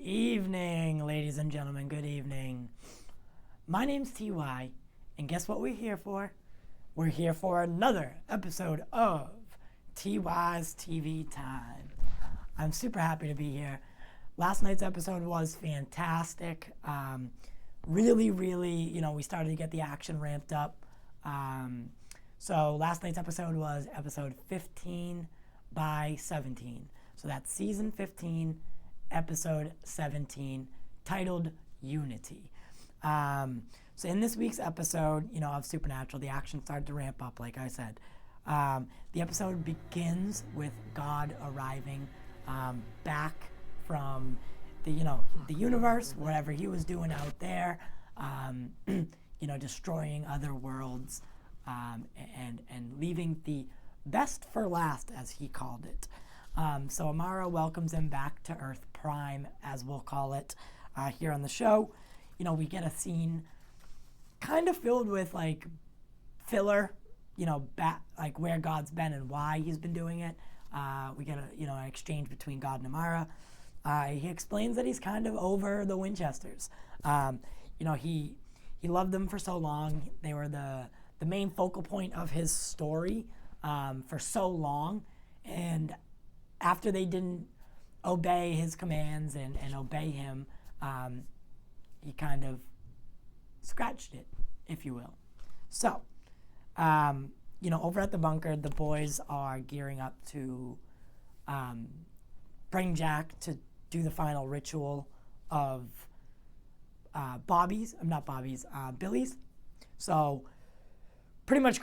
evening, ladies and gentlemen. Good evening. My name's TY, and guess what we're here for? We're here for another episode of TY's TV Time. I'm super happy to be here. Last night's episode was fantastic. Really, we started to get the action ramped up. So last night's episode was episode 15 by 17. So that's season 15, episode 17, titled Unity. So in this week's episode, of Supernatural, the action started to ramp up, like I said. The episode begins with God arriving back from the universe, whatever he was doing out there, destroying other worlds, and leaving the best for last, as he called it. So Amara welcomes him back to Earth Prime, as we'll call it, here on the show. We get a scene kind of filled with filler, where God's been and why he's been doing it. We get an exchange between God and Amara. He explains that he's kind of over the Winchesters. He loved them for so long. They were the main focal point of his story for so long, and after they didn't obey his commands and obey him, he kind of scratched it, if you will. So, over at the bunker, the boys are gearing up to bring Jack to do the final ritual of Billy's. So, pretty much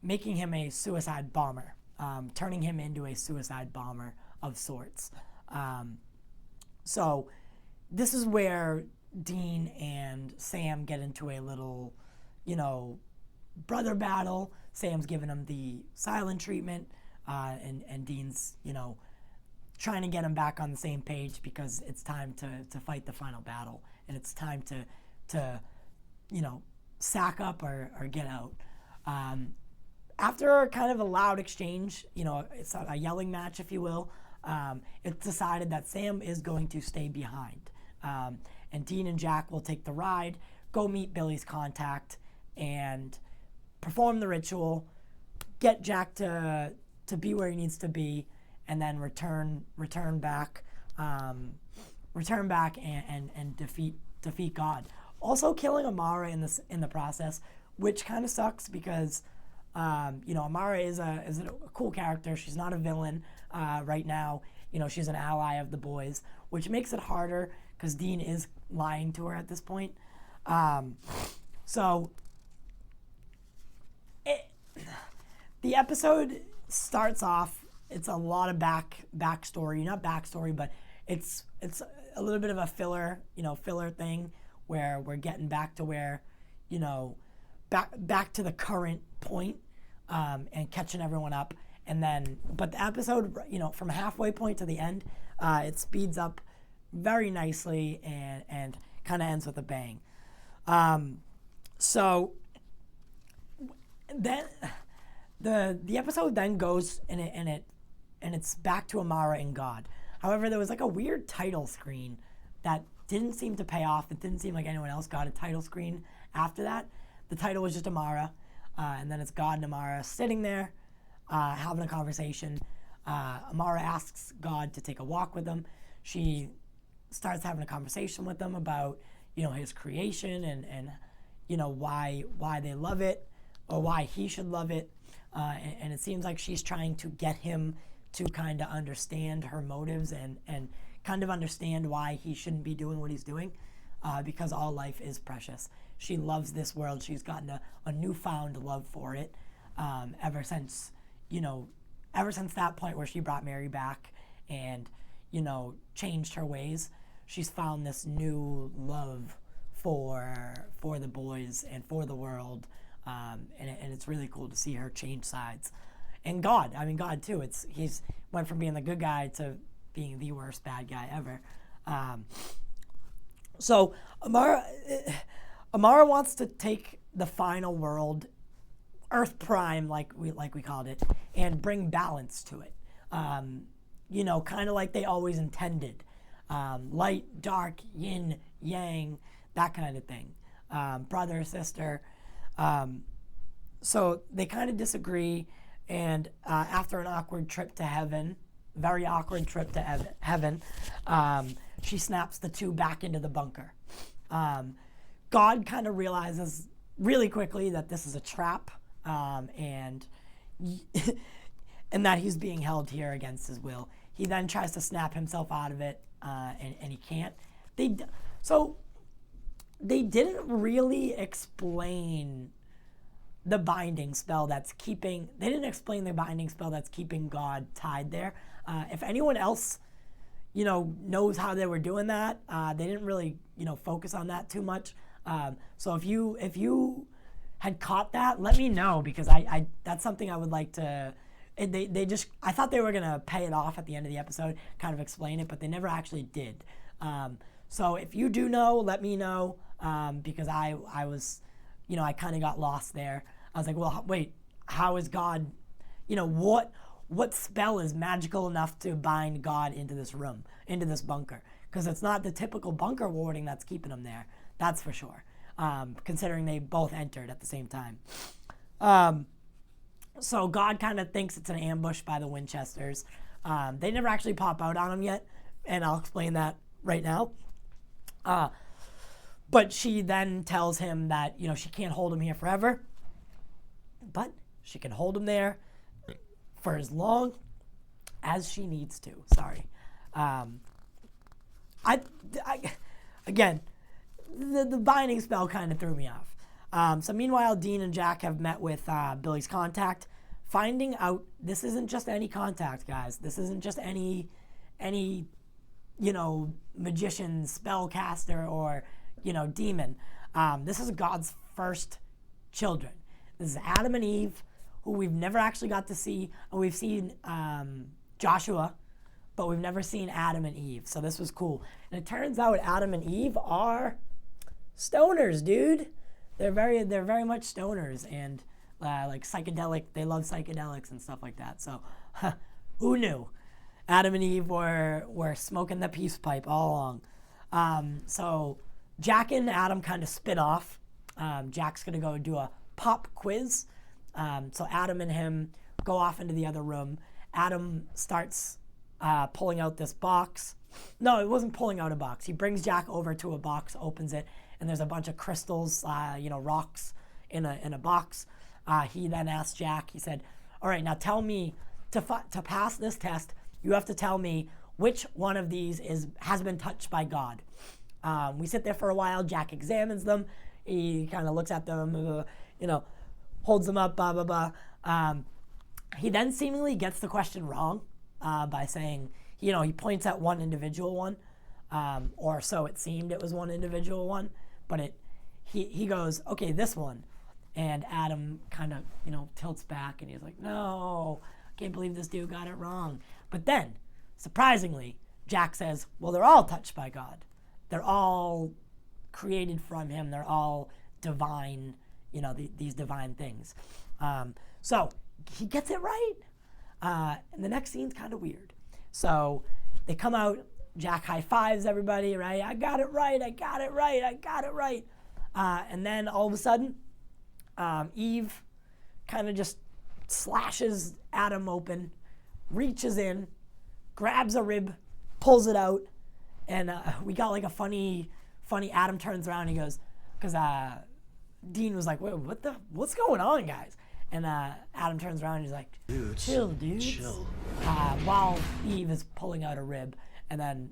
making him a suicide bomber, turning him into a suicide bomber of sorts. So, this is where Dean and Sam get into a little, brother battle. Sam's giving him the silent treatment, and Dean's, trying to get him back on the same page because it's time to fight the final battle, and it's time to sack up or get out. After kind of a loud exchange, it's a yelling match, if you will, it's decided that Sam is going to stay behind. And Dean and Jack will take the ride, go meet Billy's contact, and perform the ritual, get Jack to be where he needs to be, and then return back and defeat God. Also killing Amara in the process, which kind of sucks because Amara is a cool character. She's not a villain right now. She's an ally of the boys, which makes it harder because Dean is lying to her at this point. The episode starts off. It's a lot of backstory, not backstory, but it's a little bit of a filler thing where we're getting back to where, back to the current point, and catching everyone up. But the episode, from halfway point to the end, it speeds up very nicely and kind of ends with a bang. So then the episode then goes and it's back to Amara and God. However, there was a weird title screen that didn't seem to pay off. It didn't seem like anyone else got a title screen after that. The title was just Amara, and then it's God and Amara sitting there having a conversation. Amara asks God to take a walk with them. She starts having a conversation with them about his creation and why they love it, or why he should love it, and it seems like she's trying to get him to kind of understand her motives and kind of understand why he shouldn't be doing what he's doing, because all life is precious. She loves this world. She's gotten a newfound love for it ever since that point where she brought Mary back and changed her ways. She's found this new love for the boys and for the world, and it's really cool to see her change sides. And God too. He's went from being the good guy to being the worst bad guy ever. So Amara wants to take the final world, Earth Prime, like we called it, and bring balance to it. Kind of like they always intended. light, dark, yin, yang, that kind of thing. Brother, sister. So they kind of disagree, and after an awkward trip to heaven, very awkward trip to heaven, she snaps the two back into the bunker. God kind of realizes really quickly that this is a trap, and and that he's being held here against his will. He then tries to snap himself out of it, and he can't. So they didn't really explain the binding spell that's keeping. They didn't explain the binding spell that's keeping God tied there. If anyone else, knows how they were doing that, they didn't really, focus on that too much. So if you had caught that, let me know, because I that's something I would like to. I thought they were gonna pay it off at the end of the episode, kind of explain it, but they never actually did. So if you do know, let me know, because I was, I kind of got lost there. I was like, well, wait, how is God, what spell is magical enough to bind God into this room, into this bunker? Because it's not the typical bunker warding that's keeping him there. That's for sure, considering they both entered at the same time. So God kind of thinks it's an ambush by the Winchesters. They never actually pop out on him yet, and I'll explain that right now. But she then tells him that, she can't hold him here forever, but she can hold him there for as long as she needs to. Sorry. Again, the binding spell kind of threw me off. So meanwhile, Dean and Jack have met with Billy's contact, finding out this isn't just any contact, guys. This isn't just any magician, spellcaster, or demon. This is God's first children. This is Adam and Eve, who we've never actually got to see. And we've seen Joshua, but we've never seen Adam and Eve. So this was cool. And it turns out Adam and Eve are stoners, dude. They're very much stoners, and like psychedelic. They love psychedelics and stuff like that. So who knew? Adam and Eve were smoking the peace pipe all along. So Jack and Adam kind of spin off. Jack's gonna go do a pop quiz. So Adam and him go off into the other room. Adam starts pulling out this box. No, it wasn't pulling out a box. He brings Jack over to a box, opens it, and there's a bunch of crystals, rocks in a box. He then asked Jack, he said, all right, now tell me, to pass this test, you have to tell me which one of these has been touched by God. We sit there for a while. Jack examines them. He kind of looks at them, holds them up, blah, blah, blah. He then seemingly gets the question wrong by saying, he points at one individual one, or so it seemed it was one individual one, but he goes, okay, this one. And Adam kind of, tilts back, and he's like, no, I can't believe this dude got it wrong. But then, surprisingly, Jack says, well, they're all touched by God. They're all created from him. They're all divine, these divine things. So he gets it right. And the next scene's kind of weird. So they come out. Jack high fives everybody, right? I got it right. I got it right. I got it right. And then all of a sudden, Eve kind of just slashes Adam open, reaches in, grabs a rib, pulls it out, and we got like a funny Adam turns around and he goes, because Dean was like, wait, what's going on, guys? And Adam turns around and he's like, chill, dude. Chill. While Eve is pulling out a rib, and then,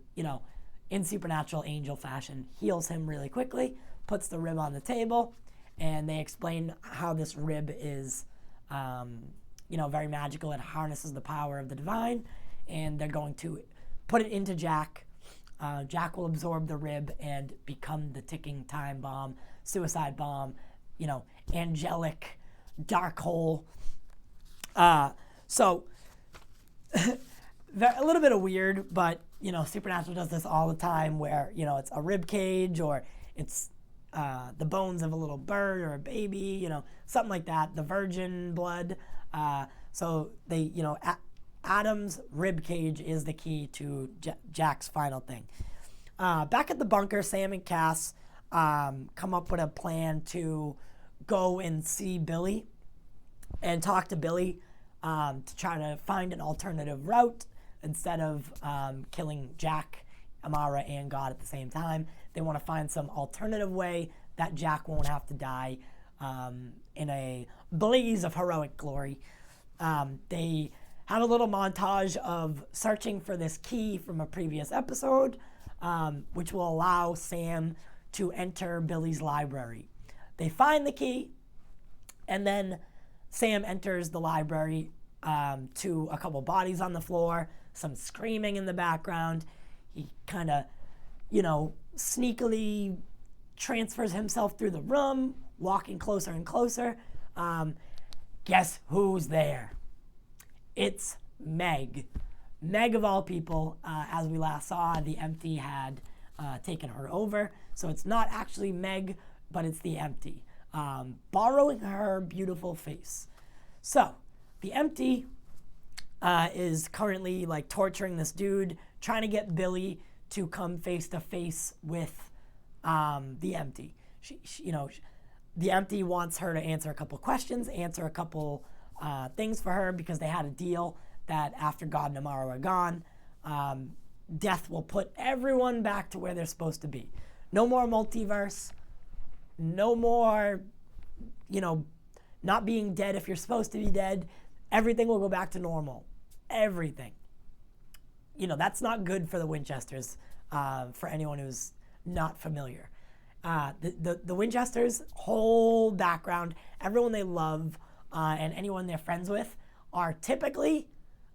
in supernatural angel fashion, heals him really quickly, puts the rib on the table, and they explain how this rib is, very magical. It harnesses the power of the divine, and they're going to put it into Jack. Jack will absorb the rib and become the ticking time bomb, suicide bomb, angelic dark hole. So a little bit of weird, but Supernatural does this all the time, where it's a rib cage, or it's the bones of a little bird or a baby, something like that. The virgin blood. So they, Adam's rib cage is the key to Jack's final thing. Back at the bunker, Sam and Cass come up with a plan to go and see Billy and talk to Billy to try to find an alternative route instead of killing Jack, Amara, and God at the same time. They want to find some alternative way that Jack won't have to die in a blaze of heroic glory. They have a little montage of searching for this key from a previous episode, which will allow Sam to enter Billy's library. They find the key, and then Sam enters the library to a couple bodies on the floor, some screaming in the background. He kind of, sneakily transfers himself through the room, walking closer and closer. Guess who's there? It's Meg. Meg, of all people, as we last saw, the Empty had taken her over. So it's not actually Meg, but it's the Empty, borrowing her beautiful face. So the Empty is currently torturing this dude, trying to get Billy to come face to face with the Empty. The Empty wants her to answer a couple questions, answer a couple things for her, because they had a deal that after God and Amara are gone, death will put everyone back to where they're supposed to be. No more multiverse. No more, not being dead if you're supposed to be dead. Everything will go back to normal. Everything. That's not good for the Winchesters, for anyone who's not familiar. The Winchesters' whole background, everyone they love, and anyone they're friends with, are typically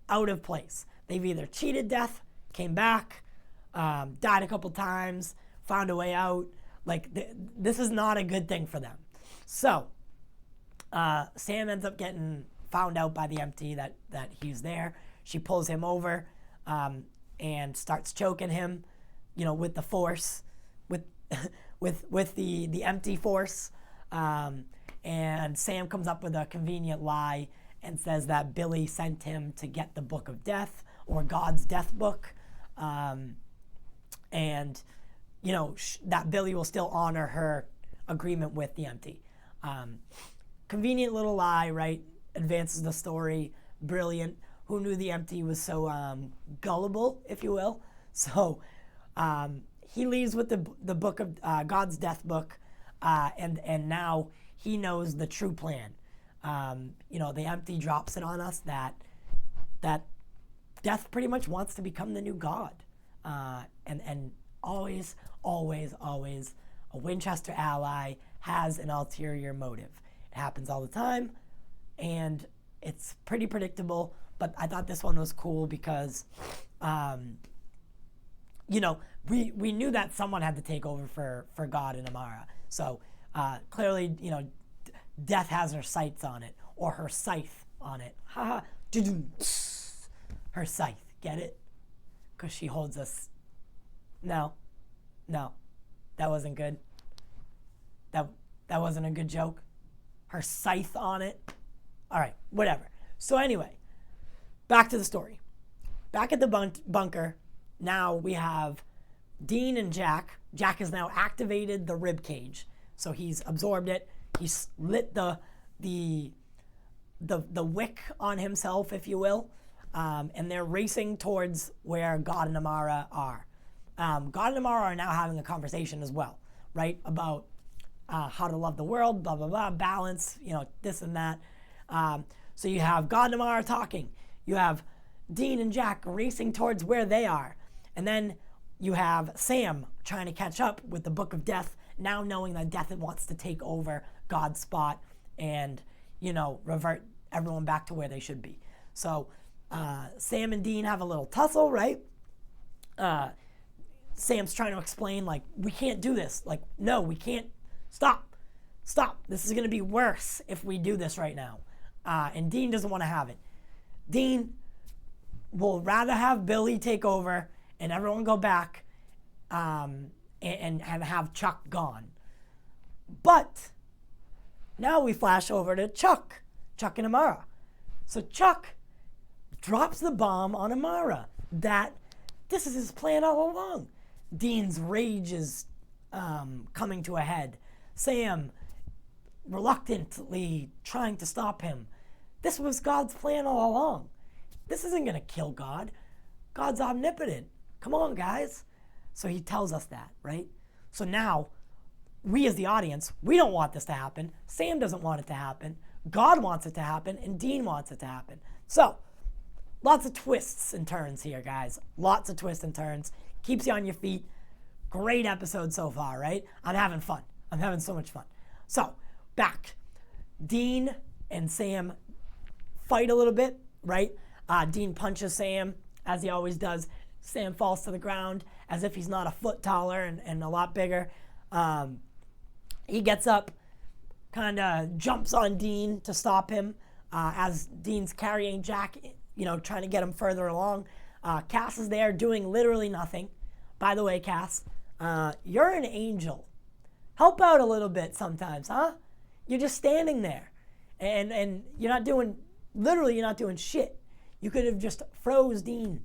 out of place. They've either cheated death, came back, died a couple times, found a way out. This is not a good thing for them. So, Sam ends up getting found out by the Empty that he's there. She pulls him over and starts choking him, with the force, with the Empty force. And Sam comes up with a convenient lie and says that Billy sent him to get the Book of Death, or God's Death Book. And that Billy will still honor her agreement with the Empty. Convenient little lie, right? Advances the story. Brilliant. Who knew the Empty was so gullible, if you will? So he leaves with the book of God's Death Book, and now he knows the true plan. The Empty drops it on us that death pretty much wants to become the new God. And always, always, always, a Winchester ally has an ulterior motive. It happens all the time, and it's pretty predictable, but I thought this one was cool because, we knew that someone had to take over for God and Amara. So clearly, death has her sights on it, or her scythe on it. Ha ha. Her scythe. Get it? Because she holds us. No, that wasn't good. That wasn't a good joke. Her scythe on it. All right, whatever. So anyway, back to the story. Back at the bunker, now we have Dean and Jack. Jack has now activated the rib cage, so he's absorbed it. He's lit the wick on himself, if you will, and they're racing towards where God and Amara are. God and Amara are now having a conversation as well, right? About how to love the world, blah, blah, blah, balance, this and that. So you have God and Amara talking. You have Dean and Jack racing towards where they are. And then you have Sam trying to catch up with the Book of Death, now knowing that death wants to take over God's spot and, revert everyone back to where they should be. So Sam and Dean have a little tussle, right? Sam's trying to explain, we can't do this. No, we can't. Stop. This is going to be worse if we do this right now. And Dean doesn't want to have it. Dean will rather have Billy take over and everyone go back and have Chuck gone. But now we flash over to Chuck and Amara. So Chuck drops the bomb on Amara that this is his plan all along. Dean's rage is coming to a head. Sam reluctantly trying to stop him. This was God's plan all along. This isn't going to kill God. God's omnipotent. Come on, guys. So he tells us that, right? So now, we as the audience, we don't want this to happen. Sam doesn't want it to happen. God wants it to happen, and Dean wants it to happen. So, lots of twists and turns here, guys. Lots of twists and turns. Keeps you on your feet. Great episode so far, right? I'm having fun. I'm having so much fun. So, back. Dean and Sam fight a little bit, right? Dean punches Sam, as he always does. Sam falls to the ground as if he's not a foot taller and a lot bigger. He gets up, kind of jumps on Dean to stop him as Dean's carrying Jack, trying to get him further along. Cass is there doing literally nothing. By the way, Cass, you're an angel. Help out a little bit sometimes, huh? You're just standing there and you're not doing shit. You could have just froze Dean.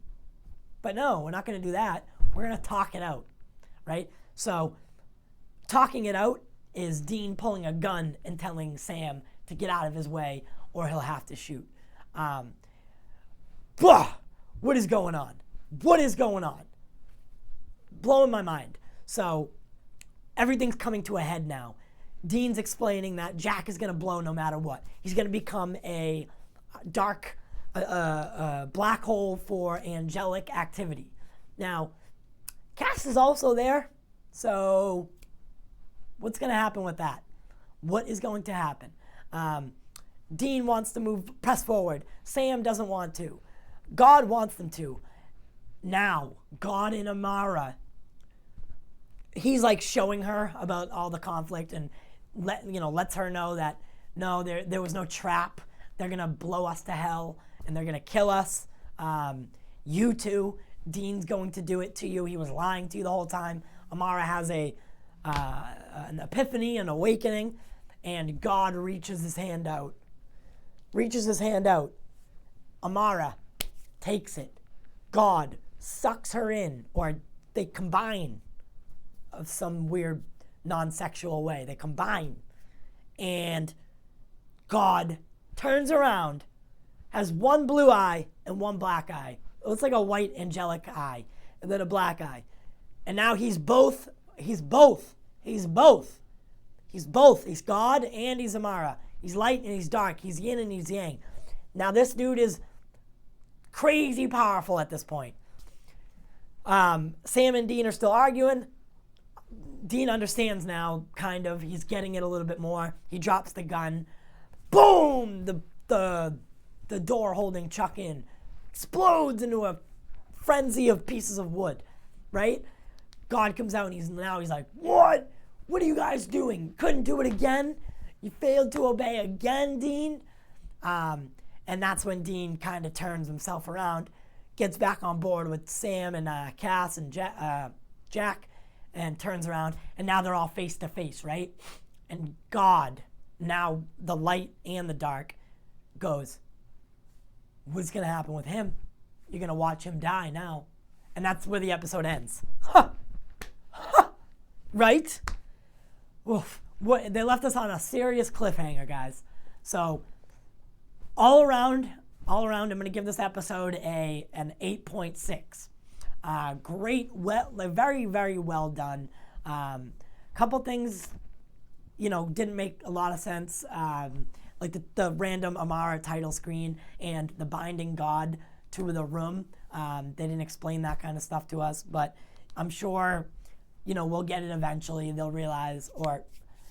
But no, we're not going to do that. We're going to talk it out, right? So talking it out is Dean pulling a gun and telling Sam to get out of his way or he'll have to shoot. What is going on? What is going on? Blowing my mind. So everything's coming to a head now. Dean's explaining that Jack is going to blow no matter what. He's going to become a dark black hole for angelic activity. Now, Cass is also there, so what's going to happen with that? What is going to happen? Dean wants to press forward. Sam doesn't want to. God wants them to. Now, God in Amara, he's like showing her about all the conflict and lets her know that no, there was no trap. They're going to blow us to hell and they're going to kill us. You too. Dean's going to do it to you. He was lying to you the whole time. Amara has an epiphany, an awakening, and God reaches his hand out. Amara takes it. God sucks her in, or they combine of some weird non-sexual way. They combine. And God turns around, has one blue eye and one black eye. It looks like a white angelic eye and then a black eye. And now he's both. He's God and he's Amara. He's light and he's dark. He's yin and he's yang. Now this dude is crazy powerful at this point. Sam and Dean are still arguing. Dean understands now, kind of. He's getting it a little bit more. He drops the gun. Boom! The door holding Chuck in explodes into a frenzy of pieces of wood, right? God comes out and he's like, what? What are you guys doing? Couldn't do it again? You failed to obey again, Dean? And that's when Dean kind of turns himself around, gets back on board with Sam and Cass and Jack, and turns around, and now they're all face to face, right? And God, now the light and the dark, goes, what's going to happen with him? You're going to watch him die now. And that's where the episode ends. Right? Oof. They left us on a serious cliffhanger, guys. So, all around, I'm going to give this episode an 8.6. Great, very, very well done. Couple things, didn't make a lot of sense. Like the random Amara title screen and the binding God to the room. They didn't explain that kind of stuff to us, but I'm sure, we'll get it eventually. They'll realize, or,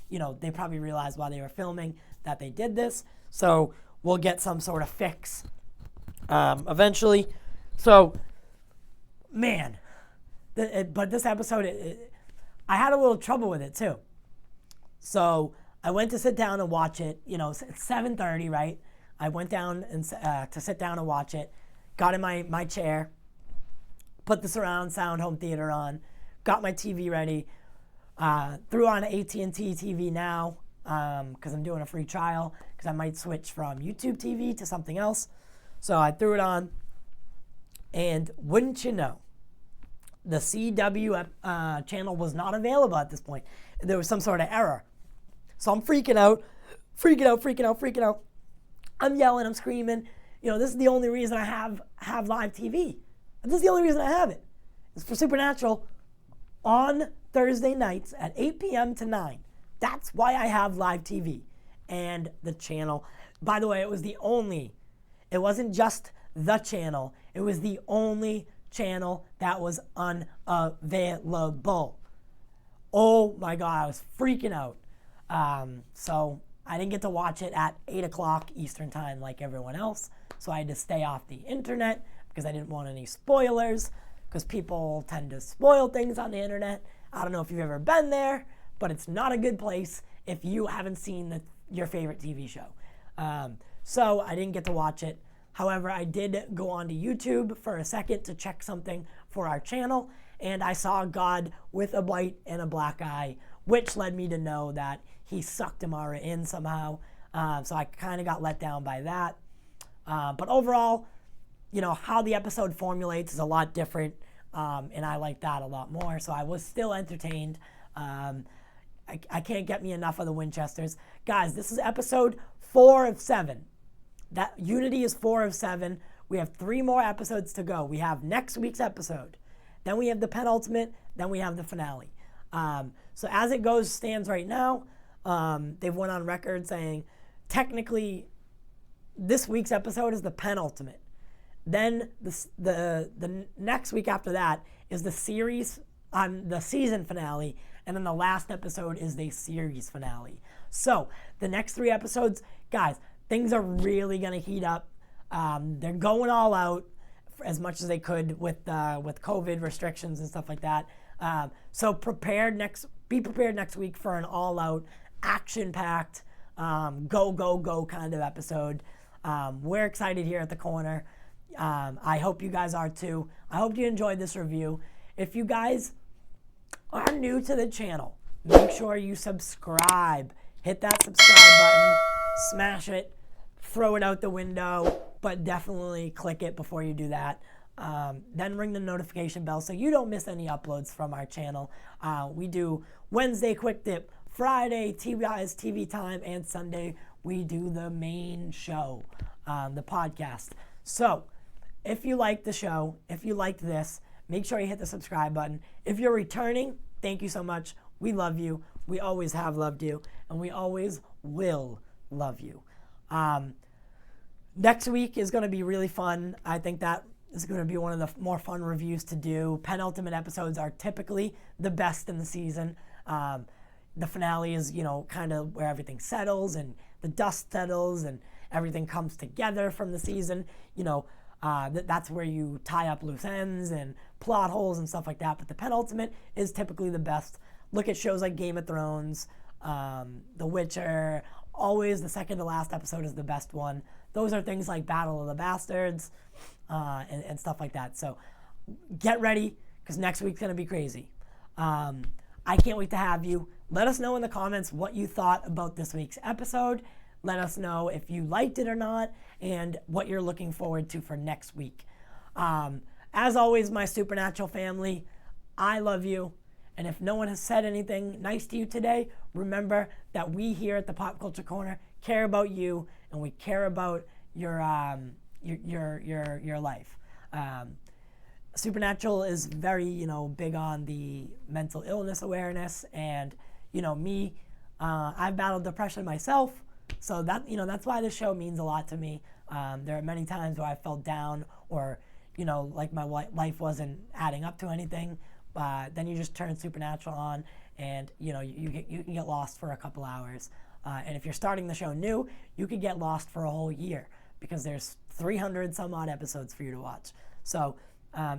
they probably realized while they were filming that they did this. So we'll get some sort of fix eventually. So, man, but this episode, I had a little trouble with it too. So I went to sit down and watch it. It's 7:30, right? I went down and to sit down and watch it. Got in my chair, put the surround sound home theater on, got my TV ready, threw on AT&T TV Now because I'm doing a free trial because I might switch from YouTube TV to something else. So I threw it on, and wouldn't you know, the CW channel was not available at this point. There was some sort of error. So I'm freaking out. I'm yelling, I'm screaming. This is the only reason I have live TV. This is the only reason I have it. It's for Supernatural on Thursday nights at 8 p.m. to 9. That's why I have live TV. And the channel, by the way, it wasn't just the channel. It was the only channel that was unavailable. Oh my God, I was freaking out. So I didn't get to watch it at 8 o'clock Eastern time like everyone else. So I had to stay off the internet because I didn't want any spoilers, because people tend to spoil things on the internet. I don't know if you've ever been there, but it's not a good place if you haven't seen your favorite TV show. So I didn't get to watch it. However, I did go onto YouTube for a second to check something for our channel, and I saw God with a white and a black eye, which led me to know that he sucked Amara in somehow. So I kind of got let down by that. But overall, how the episode formulates is a lot different, and I like that a lot more. So I was still entertained. I can't get me enough of the Winchesters. Guys, this is episode 4 of 7. That Unity is 4 of 7. We have 3 more episodes to go. We have next week's episode. Then we have the penultimate. Then we have the finale. So as it stands right now, they've went on record saying technically this week's episode is the penultimate. Then the next week after that is the season finale, and then the last episode is the series finale. So the next 3 episodes, guys, things are really gonna heat up. They're going all out as much as they could with COVID restrictions and stuff like that. So be prepared next week for an all-out, action-packed, go kind of episode. We're excited here at the corner. I hope you guys are too. I hope you enjoyed this review. If you guys are new to the channel, make sure you subscribe. Hit that subscribe button, smash it, throw it out the window, but definitely click it before you do that. Then ring the notification bell so you don't miss any uploads from our channel. We do Wednesday Quick Dip, Friday TBI's TV Time, and Sunday we do the main show, the podcast. So if you like the show, if you liked this, make sure you hit the subscribe button. If you're returning, thank you so much. We love you. We always have loved you, and we always will love you. Next week is going to be really fun. I think that is going to be one of the more fun reviews to do. Penultimate episodes are typically the best in the season. The finale is, kind of where everything settles and the dust settles and everything comes together from the season. That's where you tie up loose ends and plot holes and stuff like that. But the penultimate is typically the best. Look at shows like Game of Thrones, The Witcher. Always the second to last episode is the best one. Those are things like Battle of the Bastards and stuff like that. So get ready, because next week's going to be crazy. I can't wait to have you. Let us know in the comments what you thought about this week's episode. Let us know if you liked it or not, and what you're looking forward to for next week. As always, my Supernatural family, I love you. And if no one has said anything nice to you today, remember that we here at the Pop Culture Corner care about you, and we care about your life. Supernatural is very, big on the mental illness awareness, and me, I've battled depression myself, so that's why this show means a lot to me. There are many times where I felt down, or like my life wasn't adding up to anything. Then you just turn Supernatural on, and you can get lost for a couple hours. And if you're starting the show new, you could get lost for a whole year, because there's 300 some odd episodes for you to watch. So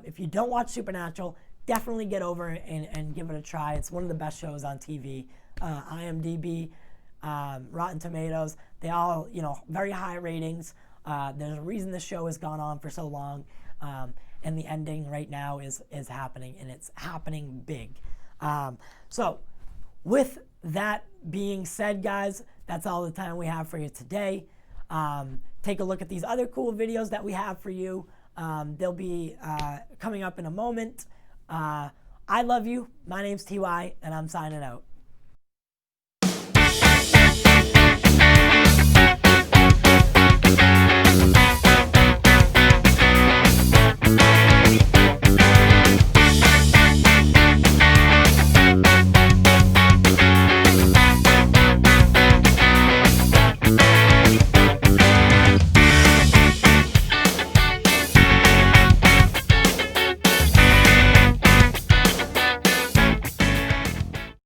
if you don't watch Supernatural, definitely get over it and give it a try. It's one of the best shows on TV. IMDb, Rotten Tomatoes, they all, very high ratings. There's a reason this show has gone on for so long. And the ending right now is happening, and it's happening big. So with that being said, guys, that's all the time we have for you today. take a look at these other cool videos that we have for you. They'll be coming up in a moment. I love you. My name's TY, and I'm signing out.